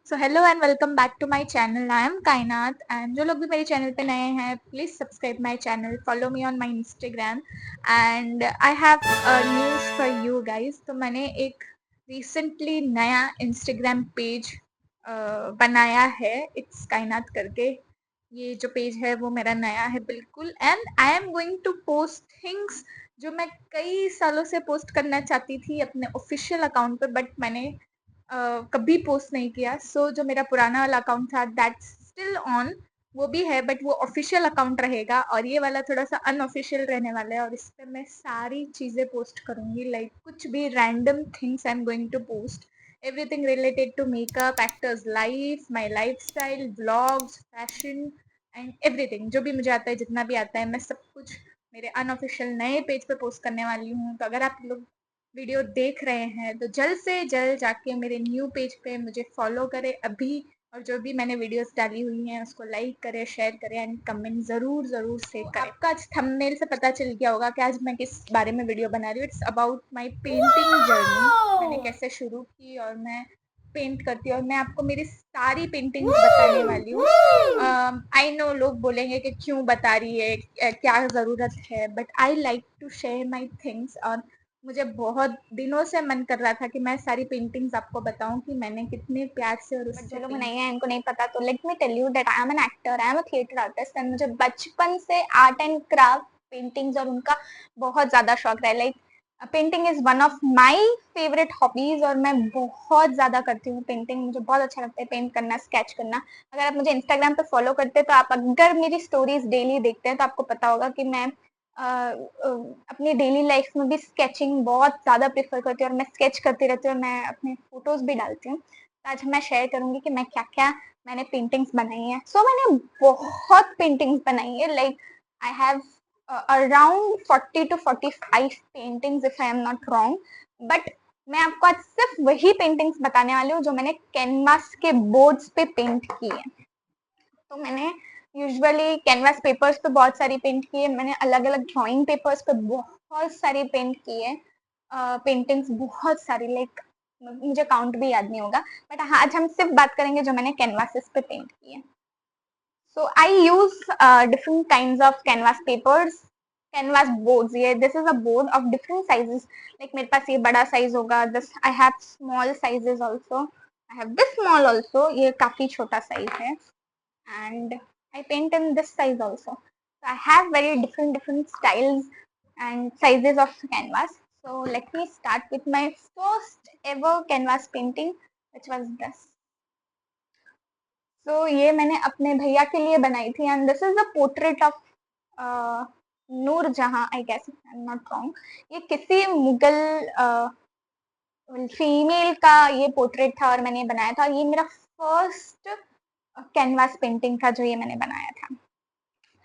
So hello and welcome back to my channel. I am Kainat and जो लोग भी मेरे चैनल पे नए हैं please subscribe my channel, follow me on my Instagram and I have news for you guys. तो मैंने एक रिसेंटली नया इंस्टाग्राम पेज बनाया है, इट्स कायनात करके। ये जो पेज है वो मेरा नया है बिल्कुल, and I am going to post things जो मैं कई सालों से पोस्ट करना चाहती थी अपने ऑफिशियल अकाउंट पे, बट मैंने कभी पोस्ट नहीं किया। जो मेरा पुराना वाला अकाउंट था दैट्स स्टिल ऑन, वो भी है बट वो ऑफिशियल अकाउंट रहेगा, और ये वाला थोड़ा सा अनऑफिशियल रहने वाला है। और इस पर मैं सारी चीज़ें पोस्ट करूँगी, लाइक कुछ भी random things I am going to post, everything related to makeup, actors life, my lifestyle, blogs, fashion and everything. जो भी मुझे आता है, जितना भी आता है, मैं सब कुछ मेरे अनऑफिशियल नए पेज पे पोस्ट करने वाली हूँ। तो अगर आप लोग वीडियो देख रहे हैं तो जल्द से जल्द जाके मेरे न्यू पेज पे मुझे फॉलो करें अभी, और जो भी मैंने वीडियोस डाली हुई हैं उसको लाइक करें, शेयर करें एंड कमेंट ज़रूर ज़रूर से करें। आपका आज थंबनेल से पता चल गया होगा कि आज मैं किस बारे में वीडियो बना रही हूँ। It's about my painting journey, मैंने कैसे शुरू की और मैं पेंट करती हूँ, और मैं आपको मेरी सारी पेंटिंग्स बताने वाली हूँ। आई नो लोग बोलेंगे कि क्यों बता रही है, क्या ज़रूरत है, but I like to share my things. और मुझे बहुत दिनों से मन कर रहा था कि मैं सारी पेंटिंग्स आपको बताऊं कि मैंने कितने प्यार से और उससे जो लोग नहीं है इनको नहीं पता, तो let me tell you that I am an actor, I am a theatre artist, and मुझे बचपन से आर्ट एंड क्राफ्ट, पेंटिंग्स और उनका बहुत ज़्यादा शौक रहा है। Like painting is one of my favourite hobbies, और मैं बहुत ज़्यादा करती हूँ पेंटिंग। मुझे बहुत अच्छा लगता है पेंट करना, स्केच करना। अगर आप मुझे इंस्टाग्राम पे फॉलो करते हैं तो आप अगर मेरी स्टोरीज डेली देखते हैं तो आपको पता होगा कि मैं अपनी डेली लाइफ में भी स्केचिंग बहुत ज़्यादा प्रेफर करती हूँ, और मैं स्केच करती रहती हूँ और मैं अपने फोटोज भी डालती हूँ। तो आज मैं शेयर करूँगी कि मैं क्या क्या मैंने पेंटिंग्स बनाई है। मैंने बहुत पेंटिंग्स बनाई है, like I have around 40 to 45 paintings if I am not wrong. But मैं आपको आज सिर्फ वही पेंटिंग्स बताने वाली हूँ जो मैंने कैनवास के बोर्ड्स पे पेंट की है। तो मैंने यूजुअली कैनवास पेपर्स पे बहुत सारी पेंट की है, मैंने अलग अलग ड्राइंग पेपर्स पे बहुत सारी पेंट की है, पेंटिंग्स बहुत सारी, लाइक मुझे काउंट भी याद नहीं होगा। बट हाँ, आज हम सिर्फ बात करेंगे जो मैंने कैनवासेस पे पेंट की है। So I use different kinds of canvas papers, canvas boards. ये this is a board of different sizes. Like मेरे पास ये बड़ा size होगा, this I have small sizes also. I have this small also. ये काफी छोटा size है, and I paint in this size also. So I have very different styles and sizes of canvas. So let me start with my first ever canvas painting, which was this. ये मैंने अपने भैया के लिए बनाई थी, and this is a portrait of Noor Jahan, I guess I am not wrong. ये किसी मुगल फीमेल का ये पोर्ट्रेट था और मैंने बनाया था। ये मेरा फर्स्ट कैनवास पेंटिंग था जो ये मैंने बनाया था।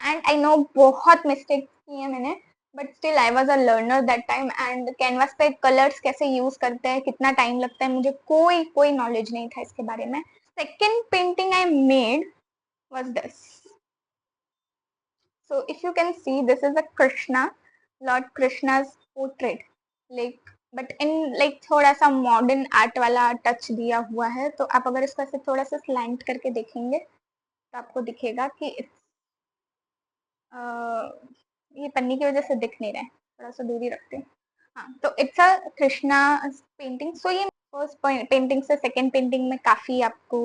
एंड आई नो बहुत मिस्टेक्स की है मैंने, but still I was a learner that time. And canvas पे कलर्स कैसे यूज करते हैं, कितना टाइम लगता है, मुझे कोई नॉलेज नहीं था इसके बारे में। Second painting I made was this. So if you can see, this is a Krishna, Lord Krishna's portrait, like but in like थोड़ा सा मॉडर्न आर्ट वाला टच दिया हुआ है। तो आप अगर इसको ऐसे थोड़ा सा स्लैंट करके देखेंगे तो आपको दिखेगा कि ये पन्नी की वजह से दिख नहीं रहा है, थोड़ा सा दूरी रखते हैं। हाँ, तो इट्स अ कृष्णा पेंटिंग। ये फर्स्ट पेंटिंग से सेकेंड पेंटिंग में काफी आपको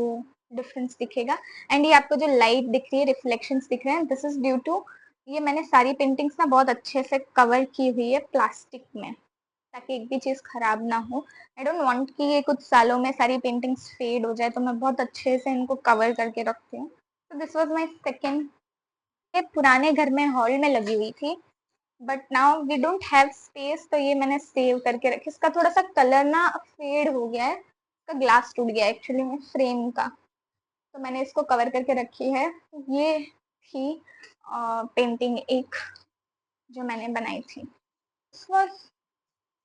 डिफरेंस दिखेगा। एंड ये आपको जो लाइट दिख रही है, रिफ्लेक्शंस दिख रहे हैं, दिस इज ड्यू टू ये मैंने सारी पेंटिंग्स ना बहुत अच्छे से कवर की हुई है प्लास्टिक में, ताकि एक भी चीज़ खराब ना हो। आई डोंट वांट कि ये कुछ सालों में सारी पेंटिंग्स फेड हो जाए, तो मैं बहुत अच्छे से इनको कवर करके रखती हूँ। तो दिस वॉज माई सेकेंड। ये पुराने घर में हॉल में लगी हुई थी, but now we don't have space, तो ये मैंने सेव करके रखी। इसका थोड़ा सा कलर ना फेड हो गया है, इसका ग्लास टूट गया है एक्चुअली में फ्रेम का, तो मैंने इसको कवर करके रखी है। ये थी पेंटिंग एक जो मैंने बनाई थी। This was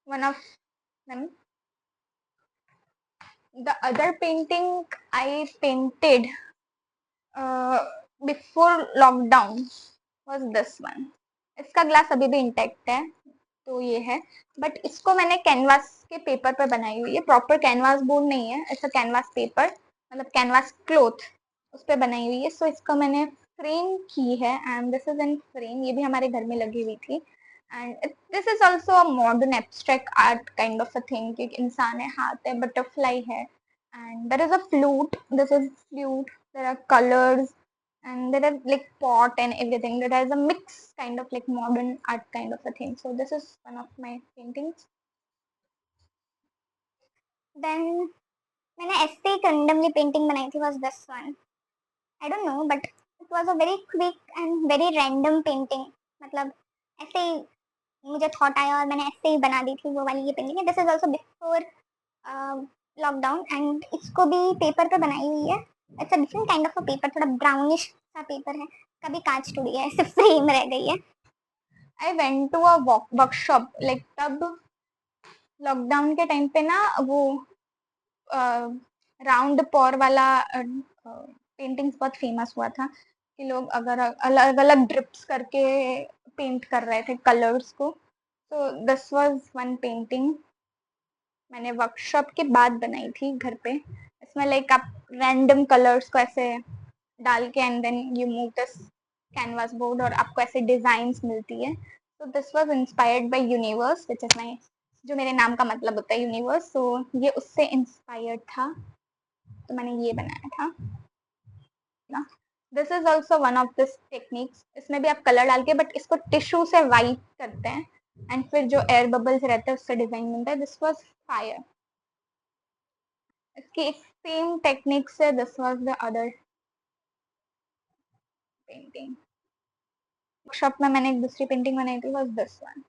one of them. The other painting I painted before lockdown was this one. इसका ग्लास अभी भी इंटैक्ट है, तो ये है, बट इसको मैंने कैनवास के पेपर पर बनाई हुई है। प्रॉपर कैनवास बोर्ड नहीं है, ऐसा कैनवास पेपर, मतलब कैनवास क्लोथ उस पर बनाई हुई है। सो इसको मैंने फ्रेम की है and this is in frame. ये भी हमारे घर में लगी हुई थी and this is also a modern abstract art kind of a thing कि इंसान है, हाथ है, बटरफ्लाई है and there is a flute, this is flute, there are colours and there are like pot and everything that has a mix kind of like modern art kind of a thing. So this is one of my paintings. Then मैंने ऐसे ही randomly painting बनाई थी was this one. I don't know but it was a very quick and very random painting. मतलब ऐसे ही मुझे thought आया और मैंने ऐसे ही बना दी थी वो वाली ये पेंटिंग है. This is also before lockdown and इसको भी पेपर पे बनाई हुई है. It's a different kind of a paper, थोड़ा ब्राउनिश सा पेपर है. कभी कांच टूट गया है, सिर्फ फ्रेम रह गई है. I went to a workshop like तब लॉकडाउन के टाइम पे ना वो राउंड पॉर वाला पेंटिंग्स बहुत फेमस हुआ था कि लोग अगर अलग अलग ड्रिप्स करके पेंट कर रहे थे कलर्स को. तो दिस वाज वन पेंटिंग मैंने वर्कशॉप के बाद बनाई थी घर पे. इसमें लाइक आप रैंडम कलर्स को ऐसे डाल के and then you move this canvas board और आपको ऐसे डिजाइन्स मिलती है. तो this was inspired by universe which is my, जो मेरे नाम का मतलब होता है यूनिवर्स. सो ये उससे इंस्पायर्ड था तो मैंने ये बनाया था. This is also one of this techniques. इसमें भी आप कलर डाल के बट इसको टिश्यू से वाइप करते हैं एंड फिर जो एयर बबल्स रहते हैं उससे डिजाइन बनता है. This was fire. इसकी सेम टेक्निक से this was the other painting. Workshop में मैंने एक दूसरी पेंटिंग बनाई थी was this one.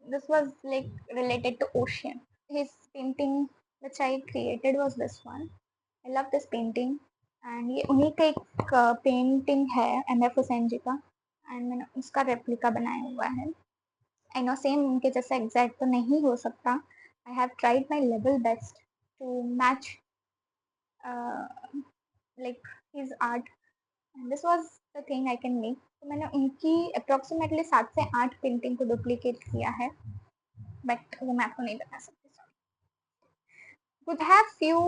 This was like related to ocean. His painting which I created was this one. I love this painting and ये उन्हीं का एक पेंटिंग है MF हुसैन जी का एंड मैंने उसका रेप्लिका बनाया हुआ है. आई नो सेम उनके जैसा एग्जैक्ट तो नहीं हो सकता. I have tried my level best to match like his art and this was the thing I can make. तो मैंने उनकी अप्रोक्सीमेटली 7 से 8 पेंटिंग को डुप्लीकेट किया है बट वो मैं आपको नहीं बता सकती. Would have few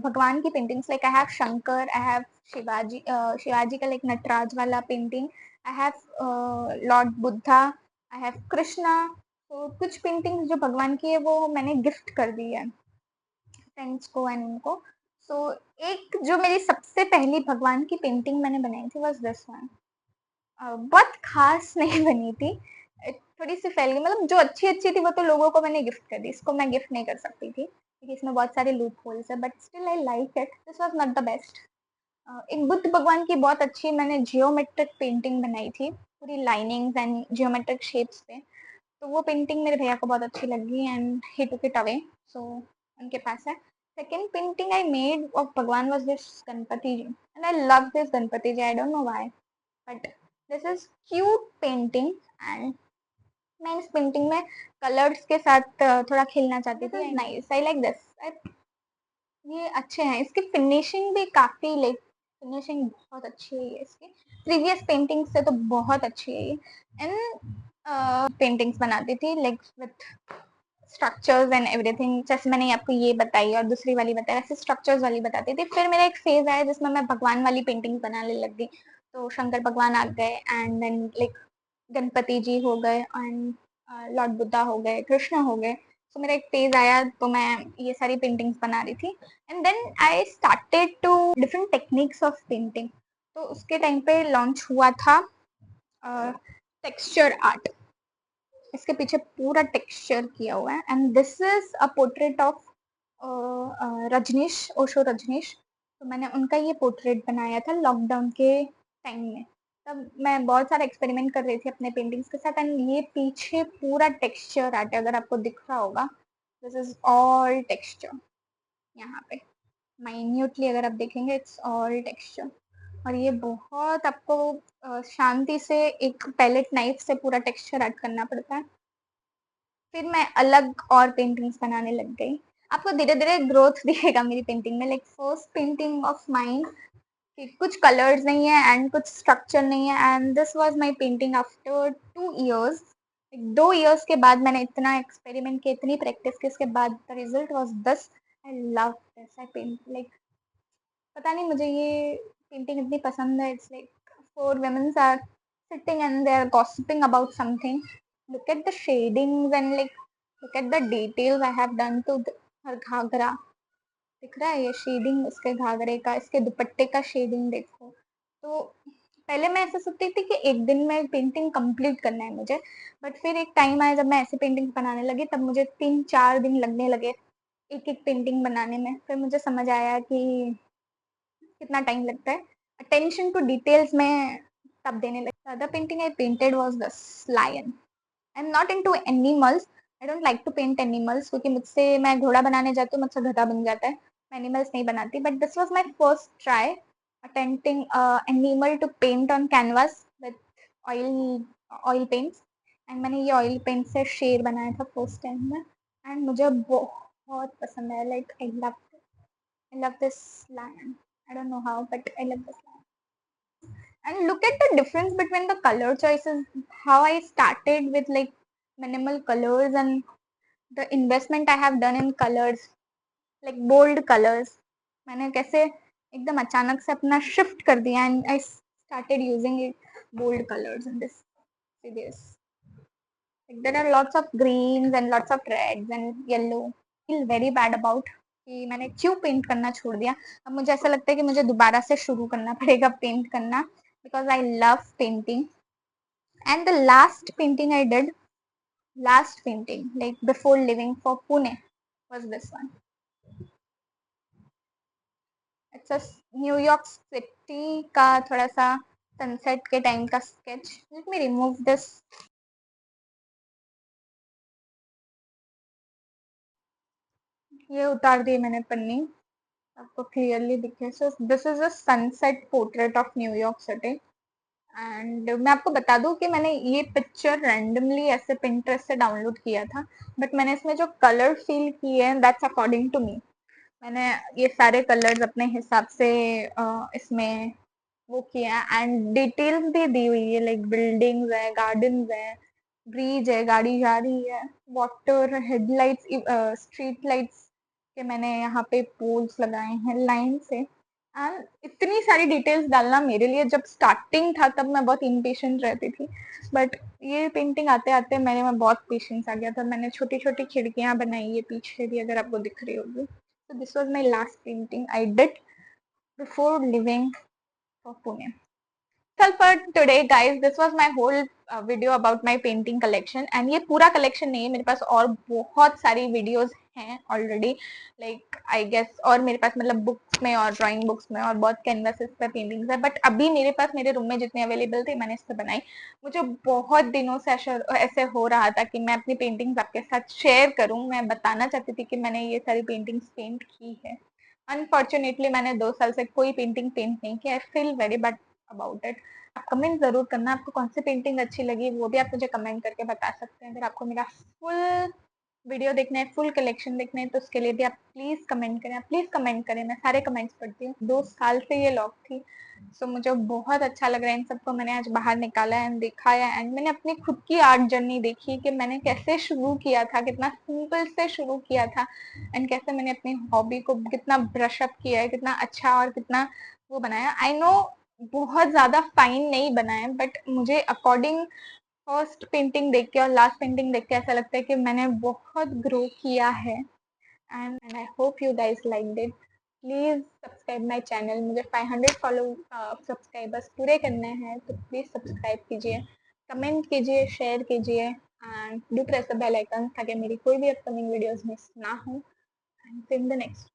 भगवान की paintings like I have Shankar, I have Shivaji. Shivaji का लाइक नटराज वाला painting. I have Lord Buddha, I have Krishna. तो कुछ पेंटिंग्स जो भगवान की है वो मैंने गिफ्ट कर दी है फ्रेंड्स को एंड उनको. सो एक जो मेरी सबसे पहली भगवान की पेंटिंग मैंने बनाई थी वॉज दिस वन. बहुत खास नहीं बनी थी, थोड़ी सी फैल गई. मतलब जो अच्छी अच्छी थी वो तो लोगों को मैंने गिफ्ट कर दी, इसको मैं गिफ्ट नहीं कर सकती थी क्योंकि इसमें बहुत सारे लूप होल्स है but still I like it. This was not the best. एक बुद्ध भगवान की बहुत अच्छी मैंने जियोमेट्रिक पेंटिंग बनाई थी पूरी लाइनिंग्स एंड जियोमेट्रिक शेप्स पे. तो वो पेंटिंग मेरे भैया को बहुत अच्छी लगी and he took it away. So उनके पास है. Second painting I made of भगवान was this Ganpati ji and I love this Ganpati ji. I don't know why but this is cute painting and मैं इस पेंटिंग में कलर्स के साथ थोड़ा खेलना चाहती थी. Nice, I like this. ये अच्छे हैं. इसकी फिनिशिंग भी काफी लाइक फिनिशिंग बहुत अच्छी है ये इसकी. प्रीवियस पेंटिंग से तो बहुत अच्छी है ये. एंड पेंटिंग्स बनाती थी like with structures and everything. जैसे मैंने आपको ये बताई और दूसरी वाली बताई वैसे स्ट्रक्चर्स वाली बताती थी. फिर मेरा एक फेज आया जिसमें मैं भगवान वाली पेंटिंग बनाने लग गई. तो शंकर भगवान आ गए एंड देन लाइक गणपति जी हो गए एंड लॉर्ड बुद्धा हो गए, कृष्ण हो गए. तो मेरा एक फेज आया तो मैं ये सारी पेंटिंग्स बना रही थी and then I started to different techniques of painting. तो उसके टाइम पे लॉन्च हुआ था टेक्सचर आर्ट. इसके पीछे पूरा टेक्सचर किया हुआ है and this is a portrait of Rajneesh, Osho Rajneesh. तो मैंने उनका ये पोर्ट्रेट बनाया था लॉकडाउन के टाइम में. तब मैं बहुत सारा एक्सपेरिमेंट कर रही थी अपने पेंटिंग्स के साथ एंड ये पीछे पूरा टेक्सचर आर्ट है. अगर आपको दिख रहा होगा दिस इज ऑल टेक्सचर. यहाँ पे माइन्यूटली अगर आप देखेंगे इट्स ऑल टेक्सचर. और ये बहुत आपको शांति से एक पैलेट नाइफ से पूरा टेक्सचर आर्ट करना पड़ता है. फिर मैं अलग और पेंटिंग्स बनाने लग गई. आपको धीरे धीरे ग्रोथ दिखेगा मेरी पेंटिंग में. Like first painting of mind कि कुछ कलर्स नहीं है एंड कुछ स्ट्रक्चर नहीं है and this was my painting after 2 years. 2 years के बाद मैंने इतना एक्सपेरिमेंट किया, इतनी प्रैक्टिस की, उसके बाद the result was this. I love this, I paint like, पता नहीं मुझे ये पेंटिंग इतनी पसंद है. It's like four women are sitting and they are gossiping about something. Look at the shadings and like look at the details I have done to her ghagra. दिख रहा है ये शेडिंग इसके घाघरे का, इसके दुपट्टे का शेडिंग देखो. तो पहले मैं ऐसा सोचती थी कि एक दिन में पेंटिंग कंप्लीट करना है मुझे, बट फिर एक टाइम आया जब मैं ऐसे पेंटिंग बनाने लगी, तब मुझे 3-4 दिन लगने लगे एक एक पेंटिंग बनाने में. फिर मुझे समझ आया कि कितना टाइम लगता है. अटेंशन टू डिटेल्स में तब देने लगी. The other painting I painted was this lion. I'm not into animals. I don't like to paint animals क्योंकि मुझसे मैं घोड़ा बनाने जाती हूँ मुझसे गधा बन जाता है. मैं animals नहीं बनाती. But this was my first try attempting animal to paint on canvas with oil paints. And मैंने ये oil paint से शेर बनाया था फर्स्ट टाइम में. एंड मुझे बहुत पसंद है. Like I love this lion. I don't know how, but I love this lion. And look at the difference between the color choices. How I started with like minimal colors and the investment I have done in colors, like bold colors. मैंने कैसे एकदम अचानक से अपना shift कर दिया and I started using it bold colors in this series. Like there are lots of greens and lots of reds and yellow. Feel very bad about कि मैंने क्यों पेंट करना छोड़ दिया. अब मुझे ऐसा लगता है कि मुझे दोबारा से शुरू करना पड़ेगा पेंट करना, because I love painting. And the last painting I did, last painting, like before leaving for Pune, was this one. It's a New York City का थोड़ा सा sunset के time का sketch. Let me remove this. ये उतार दी मैंने पन्नी, आपको क्लियरली दिखे. So this is a sunset portrait of New York city. And मैं आपको बता दूं कि मैंने ये पिक्चर रैंडमली ऐसे पिंटरेस्ट से डाउनलोड किया था, बट मैंने इसमें जो कलर फील किए हैं दैट्स अकॉर्डिंग टू मी. मैंने ये सारे कलर्स अपने हिसाब से इसमें वो किया है. एंड डिटेल्स भी दी हुई है, लाइक बिल्डिंग्स है, गार्डन्स है, ब्रिज है, गाड़ी जा रही है, वाटर, हेडलाइट्स, स्ट्रीट लाइट्स के मैंने यहाँ पे पोल्स लगाए हैं लाइन से. एंड इतनी सारी डिटेल्स डालना मेरे लिए जब स्टार्टिंग था तब मैं बहुत इम्पेशेंट रहती थी, बट ये पेंटिंग आते आते मेरे में बहुत पेशेंस आ गया था. मैंने छोटी छोटी खिड़कियां बनाई है पीछे भी, अगर आपको दिख रही होगी. So this was my last painting I did before leaving for Pune. That's all for today, guys. This was my whole video about my painting collection. And ये पूरा collection नहीं है, मेरे पास और बहुत सारी videos हैं already. Like I guess और मेरे पास मतलब books में और drawing books में और बहुत canvases पे paintings है. But अभी मेरे पास मेरे रूम में जितने available थे मैंने इस पे बनाई. मुझे बहुत दिनों से ऐसे हो रहा था कि मैं अपनी paintings आपके साथ share करूं. मैं बताना चाहती थी कि मैंने ये सारी paintings paint की है. अनफॉर्चुनेटली मैंने 2 साल से कोई पेंटिंग पेंट नहीं की. I feel very bad about it. आप कमेंट जरूर करना आपको कौन सी पेंटिंग अच्छी लगी, वो भी आप मुझे कमेंट करके बता सकते हैं. अगर आपको मेरा फुल वीडियो देखना है, फुल कलेक्शन देखना है, तो उसके लिए भी आप प्लीज कमेंट करें. आप प्लीज कमेंट करें, मैं सारे कमेंट्स पढ़ती हूँ. 2 साल से ये लॉक थी. सो मुझे बहुत अच्छा लग रहा है इन सबको मैंने आज बाहर निकाला है एंड दिखाया. एंड मैंने अपनी खुद की आर्ट जर्नी देखी कि मैंने कैसे शुरू किया था, कितना सिंपल से शुरू किया था, एंड कैसे मैंने अपनी हॉबी को कितना ब्रश अप किया है, कितना अच्छा और कितना वो बनाया. आई नो बहुत ज्यादा फाइन नहीं बनाया, बट मुझे अकॉर्डिंग फर्स्ट पेंटिंग देख के और लास्ट पेंटिंग देख के ऐसा लगता है कि मैंने बहुत ग्रो किया है. And I hope you guys like it. Please subscribe my channel. मुझे 500 फॉलो सब्सक्राइबर्स पूरे करने हैं, तो प्लीज सब्सक्राइब कीजिए, कमेंट कीजिए, शेयर कीजिए, and do press the bell icon ताकि मेरी कोई भी अपकमिंग वीडियोस मिस ना हो. And in the next